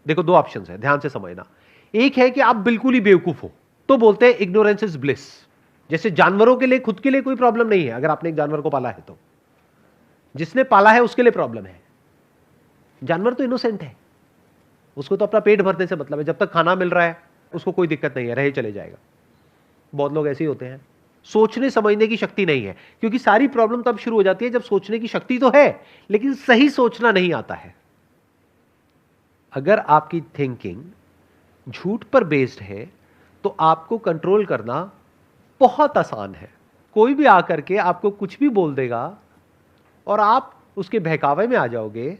देखो दो ऑप्शंस है, ध्यान से समझना। एक है कि आप बिल्कुल ही बेवकूफ हो, तो बोलते हैं इग्नोरेंस इज ब्लिस। जैसे जानवरों के लिए, खुद के लिए कोई प्रॉब्लम नहीं है अगर आपने एक जानवर को पाला है, तो जिसने पाला है उसके लिए प्रॉब्लम है। जानवर तो इनोसेंट है, उसको तो अपना पेट भरने से मतलब है, जब तक खाना मिल रहा है उसको कोई दिक्कत नहीं है, रहे चले जाएगा। बहुत लोग ऐसे ही होते हैं, सोचने समझने की शक्ति नहीं है, क्योंकि सारी प्रॉब्लम तब शुरू हो जाती है जब सोचने की शक्ति तो है लेकिन सही सोचना नहीं आता है। अगर आपकी थिंकिंग झूठ पर बेस्ड है तो आपको कंट्रोल करना बहुत आसान है। कोई भी आकर के आपको कुछ भी बोल देगा और आप उसके बहकावे में आ जाओगे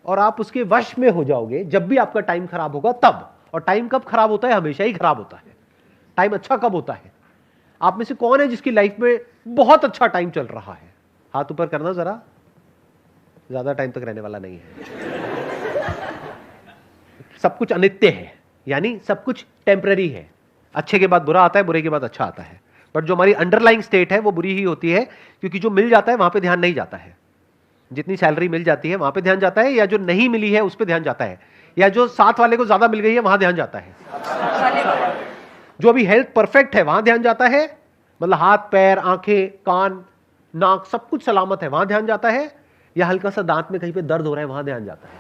और आप उसके वश में हो जाओगे जब भी आपका टाइम खराब होगा तब। और टाइम कब खराब होता है? हमेशा ही खराब होता है। टाइम अच्छा कब होता है? आप में से कौन है जिसकी लाइफ में बहुत अच्छा टाइम चल रहा है? हाथ ऊपर करना जरा। ज्यादा टाइम तक रहने वाला नहीं है। सब कुछ अनित्य है, यानी सब कुछ टेम्पररी है। अच्छे के बाद बुरा आता है, बुरे के बाद अच्छा आता है। बट जो हमारी अंडरलाइंग स्टेट है वो बुरी ही होती है, क्योंकि जो मिल जाता है वहां पे ध्यान नहीं जाता है। जितनी सैलरी मिल जाती है वहां पे ध्यान जाता है, या जो नहीं मिली है उस पे ध्यान जाता है, या जो साथ वाले को ज्यादा मिल गई है वहां ध्यान जाता है। जो अभी हेल्थ परफेक्ट है वहां ध्यान जाता है, मतलब हाथ पैर आंखें कान नाक सब कुछ सलामत है वहां ध्यान जाता है, या हल्का सा दांत में कहीं पे दर्द हो रहा है वहां ध्यान जाता है।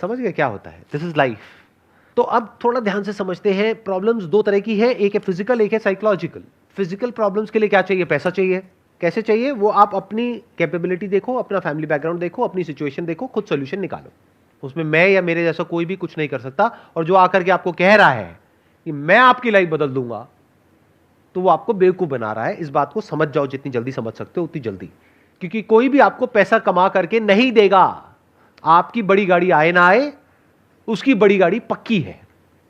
समझ गए क्या होता है? This is life. तो अब थोड़ा ध्यान से समझते हैं। प्रॉब्लम्स दो तरह की है, एक है फिजिकल, एक है साइकोलॉजिकल। फिजिकल प्रॉब्लम्स के लिए क्या चाहिए? पैसा चाहिए। कैसे चाहिए? वो आप अपनी कैपेबिलिटी देखो, अपना फैमिली बैकग्राउंड देखो, अपनी सिचुएशन देखो, खुद सोल्यूशन निकालो। उसमें मैं या मेरे जैसा कोई भी कुछ नहीं कर सकता। और जो आकर के आपको कह रहा है कि मैं आपकी लाइफ बदल दूंगा, तो वो आपको बेवकूफ बना रहा है। इस बात को समझ जाओ, जितनी जल्दी समझ सकते हो उतनी जल्दी, क्योंकि कोई भी आपको पैसा कमा करके नहीं देगा। आपकी बड़ी गाड़ी आए ना आए, उसकी बड़ी गाड़ी पक्की है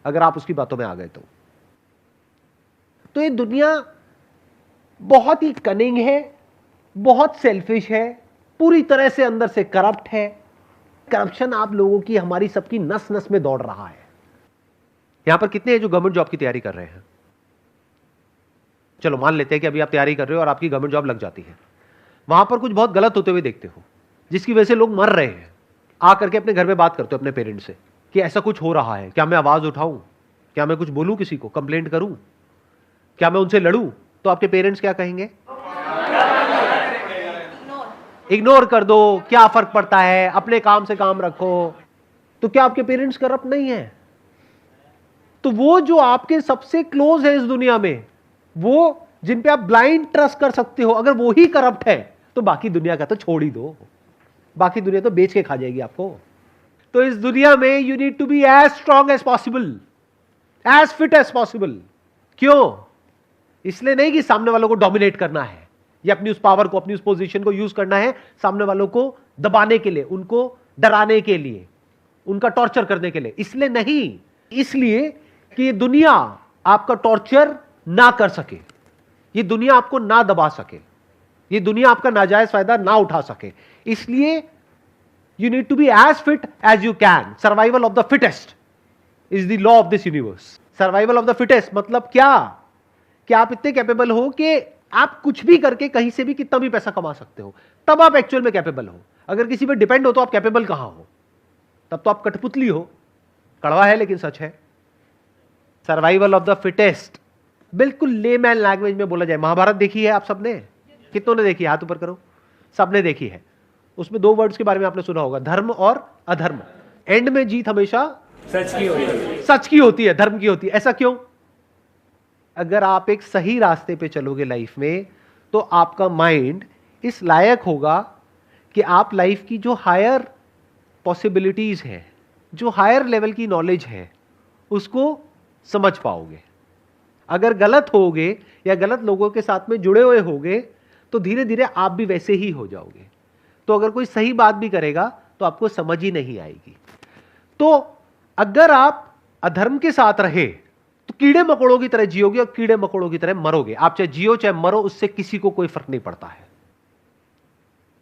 अगर आप उसकी बातों में आ गए तो ये दुनिया बहुत ही कनिंग है, बहुत सेल्फिश है, पूरी तरह से अंदर से करप्ट है। करप्शन आप लोगों की, हमारी सबकी नस नस में दौड़ रहा है। यहां पर कितने हैं जो गवर्नमेंट जॉब की तैयारी कर रहे हैं? चलो मान लेते हैं कि अभी आप तैयारी कर रहे हो और आपकी गवर्नमेंट जॉब लग जाती है। वहां पर कुछ बहुत गलत होते हुए देखते हो, जिसकी वजह से लोग मर रहे हैं। आकर के अपने घर में बात करते हो अपने पेरेंट्स से कि ऐसा कुछ हो रहा है, क्या मैं आवाज उठाऊं? क्या मैं कुछ बोलूं, किसी को कंप्लेंट करूं? क्या मैं उनसे लड़ूं? तो आपके पेरेंट्स क्या कहेंगे? इग्नोर कर दो, क्या फर्क पड़ता है, अपने काम से काम रखो। तो क्या आपके पेरेंट्स करप्ट नहीं है? तो वो जो आपके सबसे क्लोज है इस दुनिया में, वो जिन पे आप ब्लाइंड ट्रस्ट कर सकते हो, अगर वो ही करप्ट है तो बाकी दुनिया का तो छोड़ ही दो। बाकी दुनिया तो बेच के खा जाएगी आपको। तो इस दुनिया में you need to be as strong as possible, as fit as possible. क्यों? इसलिए नहीं कि सामने वालों को डोमिनेट करना है या अपनी उस पावर को, अपनी उस पोजीशन को यूज करना है सामने वालों को दबाने के लिए, उनको डराने के लिए, उनका टॉर्चर करने के लिए। इसलिए नहीं, इसलिए कि ये दुनिया आपका टॉर्चर ना कर सके, ये दुनिया आपको ना दबा सके, ये दुनिया आपका नाजायज फायदा ना उठा सके। इसलिए you need to be as fit as you can. Survival of the fittest is the law of this universe. Survival of the fittest मतलब क्या? कि आप इतने कैपेबल हो कि आप कुछ भी करके कहीं से भी कितना भी पैसा कमा सकते हो, तब आप एक्चुअल में कैपेबल हो। अगर किसी पे डिपेंड हो तो आप कैपेबल कहां हो? तब तो आप कठपुतली हो। कड़वा है लेकिन सच है। सर्वाइवल ऑफ द फिटेस्ट, बिल्कुल लेमैन लैंग्वेज में बोला जाए। महाभारत देखी है आप सबने? कितनों ने देखी है? हाथ ऊपर करो। सबने देखी है। उसमें दो वर्ड्स के बारे में आपने सुना होगा, धर्म और अधर्म। एंड में जीत हमेशा सच की होती है, सच की होती है, धर्म की होती है। ऐसा क्यों? अगर आप एक सही रास्ते पे चलोगे लाइफ में, तो आपका माइंड इस लायक होगा कि आप लाइफ की जो हायर पॉसिबिलिटीज है, जो हायर लेवल की नॉलेज है, उसको समझ पाओगे। अगर गलत होगे या गलत लोगों के साथ में जुड़े हुए होगे तो धीरे धीरे आप भी वैसे ही हो जाओगे। तो अगर कोई सही बात भी करेगा तो आपको समझ ही नहीं आएगी। तो अगर आप अधर्म के साथ रहे तो कीड़े मकोड़ों की तरह जियोगे और कीड़े मकोड़ों की तरह मरोगे। आप चाहे जियो चाहे मरो, उससे किसी को कोई फर्क नहीं पड़ता है।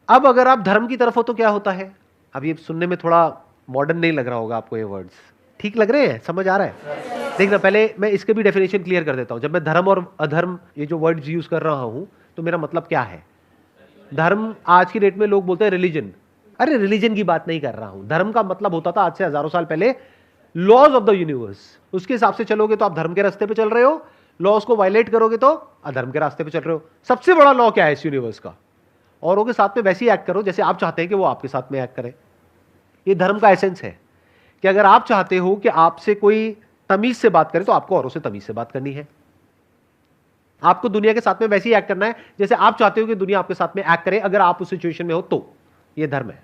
अब अगर आप धर्म की तरफ हो तो क्या होता है? अब ये सुनने में थोड़ा मॉडर्न नहीं लग रहा होगा आपको, ये वर्ड्स ठीक लग रहे हैं? समझ आ रहा है? देखना, पहले मैं इसके भी डेफिनेशन क्लियर कर देता हूं। जब मैं धर्म और अधर्म ये जो वर्ड्स यूज कर रहा हूं तो मेरा मतलब क्या है? धर्म आज की डेट में लोग बोलते हैं रिलीजन, अरे रिलीजन की बात नहीं कर रहा हूं। धर्म का मतलब होता था आज से हजारों साल पहले लॉज ऑफ द यूनिवर्स, उसके हिसाब से चलोगे तो आप धर्म के रास्ते पे चल रहे हो, लॉज को वायलेट करोगे तो अधर्म के रास्ते पे चल रहे हो। सबसे बड़ा लॉ क्या है इस यूनिवर्स का? औरों के साथ में वैसे ही एक्ट करो जैसे आप चाहते हैं कि वो आपके साथ में एक्ट करे। ये धर्म का एसेंस है कि अगर आप चाहते हो कि आपसे कोई तमीज से बात करे तो आपको औरों से तमीज से बात करनी है। आपको दुनिया के साथ में वैसे ही एक्ट करना है जैसे आप चाहते हो कि दुनिया आपके साथ में एक्ट करे, अगर आप उस सिचुएशन में हो तो। यह धर्म है।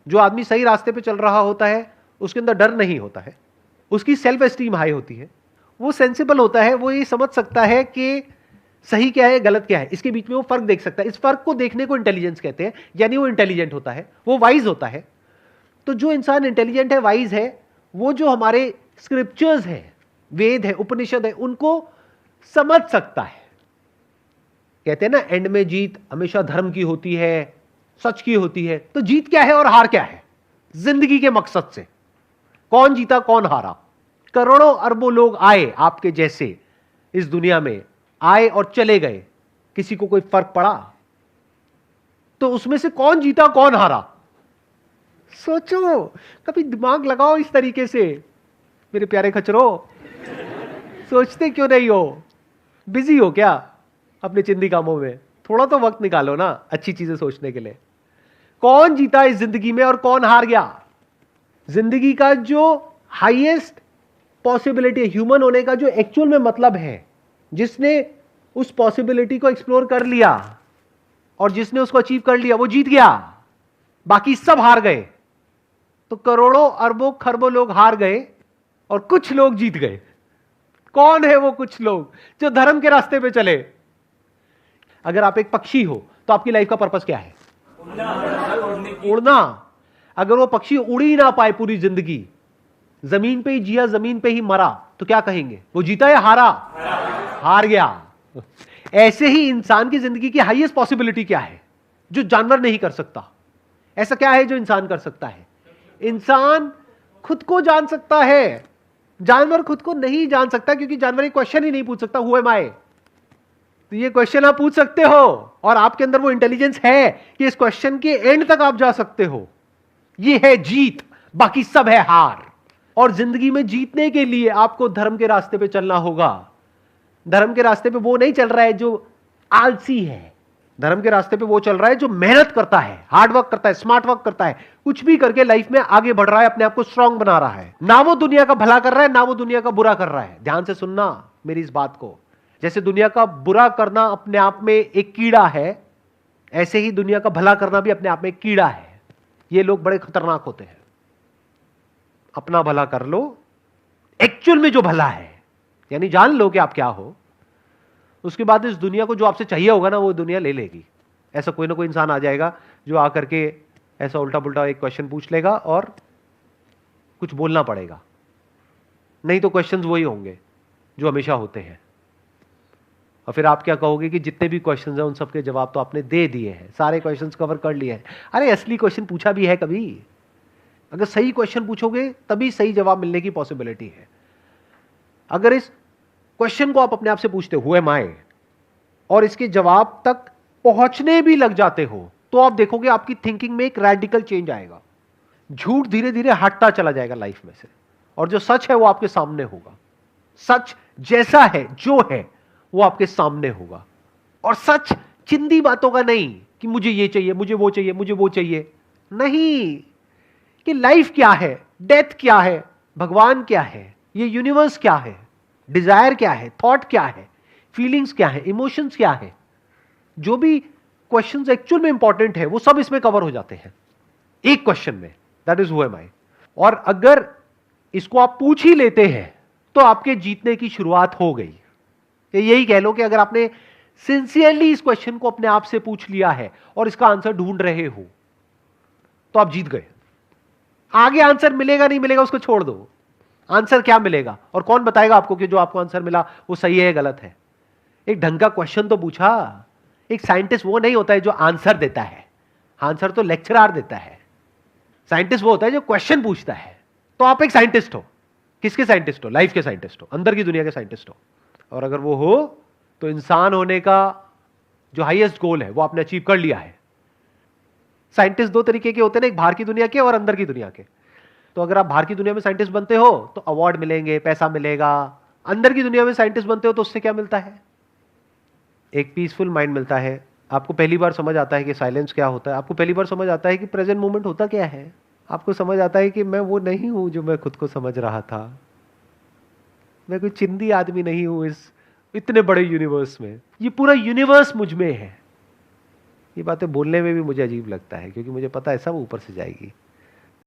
जो आदमी सही रास्ते पे चल रहा होता है उसके अंदर डर नहीं होता है, उसकी सेल्फ एस्टीम हाई होती है, वो सेंसिबल होता है, वो ये समझ सकता है कि सही क्या है गलत क्या है, इसके बीच में वो फर्क देख सकता है। इस फर्क को देखने को इंटेलिजेंस कहते हैं, यानी वो इंटेलिजेंट होता है, वो वाइज होता है। तो जो इंसान इंटेलिजेंट है, वाइज है, वो जो हमारे स्क्रिप्चर्स हैं, वेद है, उपनिषद है, उनको समझ सकता है। कहते हैं ना एंड में जीत हमेशा धर्म की होती है, सच की होती है। तो जीत क्या है और हार क्या है जिंदगी के मकसद से? कौन जीता कौन हारा? करोड़ों अरबों लोग आए आपके जैसे इस दुनिया में, आए और चले गए, किसी को कोई फर्क पड़ा? तो उसमें से कौन जीता कौन हारा? सोचो, कभी दिमाग लगाओ इस तरीके से मेरे प्यारे खचरो। सोचते क्यों नहीं हो? बिजी हो क्या अपने चिंदी कामों में? थोड़ा तो वक्त निकालो ना अच्छी चीजें सोचने के लिए। कौन जीता इस जिंदगी में और कौन हार गया? जिंदगी का जो हाईएस्ट पॉसिबिलिटी है, ह्यूमन होने का जो एक्चुअल में मतलब है, जिसने उस पॉसिबिलिटी को एक्सप्लोर कर लिया और जिसने उसको अचीव कर लिया, वो जीत गया, बाकी सब हार गए। तो करोड़ों अरबों खरबों लोग हार गए और कुछ लोग जीत गए। कौन है वो कुछ लोग जो धर्म के रास्ते पे चले? अगर आप एक पक्षी हो तो आपकी लाइफ का पर्पस क्या है? उड़ना। अगर वो पक्षी उड़ ही ना पाए पूरी जिंदगी, जमीन पे ही जिया जमीन पे ही मरा, तो क्या कहेंगे? वो जीता या हारा? हार गया। ऐसे ही इंसान की जिंदगी की हाईएस्ट पॉसिबिलिटी क्या है जो जानवर नहीं कर सकता? ऐसा क्या है जो इंसान कर सकता है? इंसान खुद को जान सकता है, जानवर खुद को नहीं जान सकता, क्योंकि जानवर एक क्वेश्चन ही नहीं पूछ सकता, हु एम आई। तो ये क्वेश्चन आप पूछ सकते हो और आपके अंदर वो इंटेलिजेंस है कि इस क्वेश्चन के एंड तक आप जा सकते हो। ये है जीत, बाकी सब है हार। और जिंदगी में जीतने के लिए आपको धर्म के रास्ते पे चलना होगा। धर्म के रास्ते पे वो नहीं चल रहा है जो आलसी है, धर्म के रास्ते पे वो चल रहा है जो मेहनत करता है, हार्ड वर्क करता है, स्मार्ट वर्क करता है, कुछ भी करके लाइफ में आगे बढ़ रहा है, अपने आप को स्ट्रांग बना रहा है। ना वो दुनिया का भला कर रहा है, ना वो दुनिया का बुरा कर रहा है। ध्यान से सुनना मेरी इस बात को। जैसे दुनिया का बुरा करना अपने आप में एक कीड़ा है, ऐसे ही दुनिया का भला करना भी अपने आप में एक कीड़ा है। ये लोग बड़े खतरनाक होते हैं। अपना भला कर लो, एक्चुअल में जो भला है, यानी जान लो कि आप क्या हो, उसके बाद इस दुनिया को जो आपसे चाहिए होगा ना, वो दुनिया ले लेगी। ऐसा कोई ना कोई इंसान आ जाएगा जो आकर के ऐसा उल्टा पुल्टा एक क्वेश्चन पूछ लेगा और कुछ बोलना पड़ेगा, नहीं तो क्वेश्चंस वही होंगे जो हमेशा होते हैं। और फिर आप क्या कहोगे कि जितने भी क्वेश्चंस हैं उन सबके जवाब तो आपने दे दिए हैं, सारे क्वेश्चंस कवर कर लिए हैं। अरे असली क्वेश्चन पूछा भी है कभी? अगर सही क्वेश्चन पूछोगे तभी सही जवाब मिलने की पॉसिबिलिटी है। अगर इस क्वेश्चन को आप अपने आप से पूछते हो, हु एम आई, और इसके जवाब तक पहुंचने भी लग जाते हो, तो आप देखोगे आपकी थिंकिंग में एक रैडिकल चेंज आएगा। झूठ धीरे धीरे हटता चला जाएगा लाइफ में से, और जो सच है वो आपके सामने होगा। सच जैसा है, जो है, वो आपके सामने होगा। और सच चिंदी बातों का नहीं कि मुझे ये चाहिए, मुझे वो चाहिए, मुझे वो चाहिए, नहीं, कि लाइफ क्या है, डेथ क्या है, भगवान क्या है, ये यूनिवर्स क्या है, डिजायर क्या है, थॉट क्या है, फीलिंग्स क्या है, इमोशंस क्या है। जो भी क्वेश्चंस एक्चुअल में इंपॉर्टेंट है वो सब इसमें कवर हो जाते हैं एक क्वेश्चन में, दैट इज हु एम आई। और अगर इसको आप पूछ ही लेते हैं तो आपके जीतने की शुरुआत हो गई। यही कह लो कि अगर आपने सिंसियरली इस क्वेश्चन को अपने आप से पूछ लिया है और इसका आंसर ढूंढ रहे हो तो आप जीत गए। आगे आंसर मिलेगा नहीं मिलेगा उसको छोड़ दो, आंसर क्या मिलेगा और कौन बताएगा आपको कि जो आपको आंसर मिला वो सही है या गलत है? एक ढंग का क्वेश्चन तो पूछा। एक साइंटिस्ट वो नहीं होता है जो आंसर देता है, आंसर तो लेक्चरर देता है। साइंटिस्ट वो होता है जो क्वेश्चन पूछता है। तो आप एक साइंटिस्ट हो। किसके साइंटिस्ट हो? लाइफ के साइंटिस्ट हो, अंदर की दुनिया के साइंटिस्ट हो। और अगर वो हो तो इंसान होने का जो हाईएस्ट गोल है वो आपने अचीव कर लिया है। साइंटिस्ट दो तरीके के होते हैं ना, एक बाहर की दुनिया के और अंदर की दुनिया के। तो अगर आप बाहर की दुनिया में साइंटिस्ट बनते हो तो अवार्ड मिलेंगे, पैसा मिलेगा। अंदर की दुनिया में साइंटिस्ट बनते हो तो उससे क्या मिलता है? एक पीसफुल माइंड मिलता है। आपको पहली बार समझ आता है कि साइलेंस क्या होता है, आपको पहली बार समझ आता है कि प्रेजेंट मोमेंट होता क्या है, आपको समझ आता है कि मैं वो नहीं हूं जो मैं खुद को समझ रहा था, मैं कोई चिंदी आदमी नहीं हूं इस इतने बड़े यूनिवर्स में, ये पूरा यूनिवर्स मुझ में है। ये बातें बोलने में भी मुझे अजीब लगता है क्योंकि मुझे पता है सब ऊपर से जाएगी।